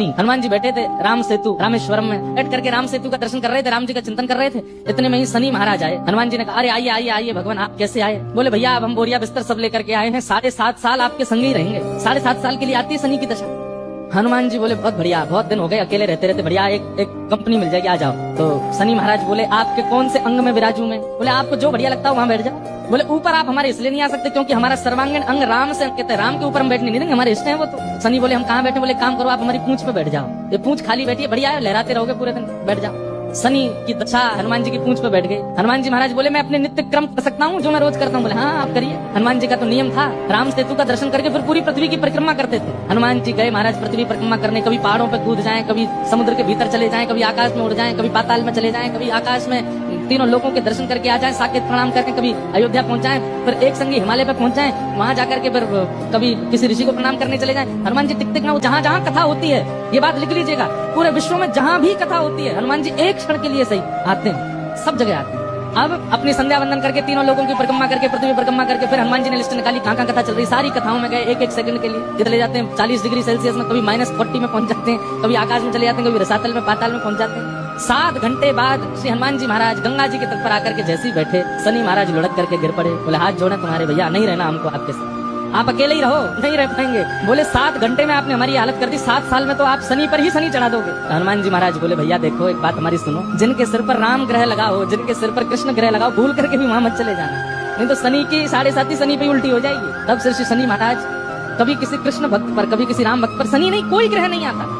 हनुमान जी बैठे थे राम सेतु रामेश्वरम में, बैठ करके राम सेतु का दर्शन कर रहे थे, राम जी का चिंतन कर रहे थे। इतने में ही शनि महाराज आए। हनुमान जी ने कहा, अरे आइए आइए आइए भगवान, आप कैसे आए? बोले भैया अब हम बोरिया बिस्तर सब लेकर के आए हैं, 7.5 साल आपके संग ही रहेंगे। 7.5 साल के लिए आती है शनि की दशा। हनुमान जी बोले बहुत बढ़िया, बहुत दिन हो गए अकेले रहते रहते, बढ़िया एक कंपनी मिल जाएगी, आ जाओ। तो शनि महाराज बोले आपके कौन से अंग में विराजू मैं? बोले आपको जो बढ़िया लगता हो वहां बैठ जाओ। बोले ऊपर आप हमारे इसलिए नहीं आ सकते क्योंकि हमारा सर्वांगीण अंग राम से अंकित है, राम के ऊपर हम बैठने नहीं देंगे, हमारे इष्ट है वो। तो शनि बोले हम कहाँ बैठे? बोले काम करो आप हमारी पूंछ पे बैठ जाओ, ये पूंछ खाली बैठी है, बढ़िया है, लहराते रहोगे पूरे दिन, बैठ जाओ। शनि की दशा हनुमान जी की पूंछ पे बैठ गई। हनुमान जी महाराज बोले मैं अपने नित्य क्रम कर सकता हूँ जो मैं रोज करता हूँ? बोले हाँ आप करिए। हनुमान जी का तो नियम था, राम सेतु का दर्शन करके फिर पूरी पृथ्वी की परिक्रमा करते थे। हनुमान जी गए महाराज पृथ्वी परिक्रमा करने, कभी पहाड़ों पे कूद जाएं, कभी समुद्र के भीतर चले जाएं, कभी आकाश में उड़ जाएं, कभी पाताल में चले जाएं, कभी आकाश में तीनों लोगों के दर्शन करके आ जाएं, साकेत प्रणाम करके कभी अयोध्या पहुंच जाएं, फिर एक संगी हिमालय पे पहुंच जाएं, वहां जाकर के फिर कभी किसी ऋषि को प्रणाम करने चले जाएं। हनुमान जी टिक टिक ना, जहां जहां कथा होती है, ये बात लिख लीजिएगा, पूरे विश्व में जहां भी कथा होती है हनुमान जी एक क्षण के लिए सही आते हैं, सब जगह आते हैं। अब अपनी संध्या वंदन करके तीनों लोगों की परिक्रमा करके पृथ्वी परिक्रमा करके फिर हनुमान जी ने लिस्ट निकाली कहाँ कथा चल रही, सारी कथाओं में गए, एक सेकंड के लिए चले जाते हैं। 40 डिग्री सेल्सियस में, कभी -40 में पहुंच जाते हैं, कभी आकाश में चले जाते हैं, कभी रसातल में पाताल में पहुंच जाते हैं। 7 घंटे बाद श्री हनुमान जी महाराज गंगा जी के तट पर आकर के जैसे ही बैठे, शनि महाराज लुढ़क करके गिर पड़े। बोले हाथ जोड़े तुम्हारे भैया, नहीं रहना हमको आपके साथ, आप अकेले ही रहो, नहीं रह पाएंगे। बोले 7 घंटे में आपने हमारी हालत कर दी, 7 साल में तो आप शनि पर ही शनि चढ़ा दोगे। हनुमान जी महाराज बोले भैया देखो एक बात हमारी सुनो, जिनके सिर पर राम ग्रह लगा हो, जिनके सिर पर कृष्ण ग्रह लगा हो, भूल करके भी वहां मत चले जाना, नहीं तो शनि की 7.5 शनि पे उल्टी हो जाएगी। तब श्री शनि महाराज कभी किसी कृष्ण भक्त पर, कभी किसी राम भक्त पर, शनि नहीं कोई ग्रह नहीं आता।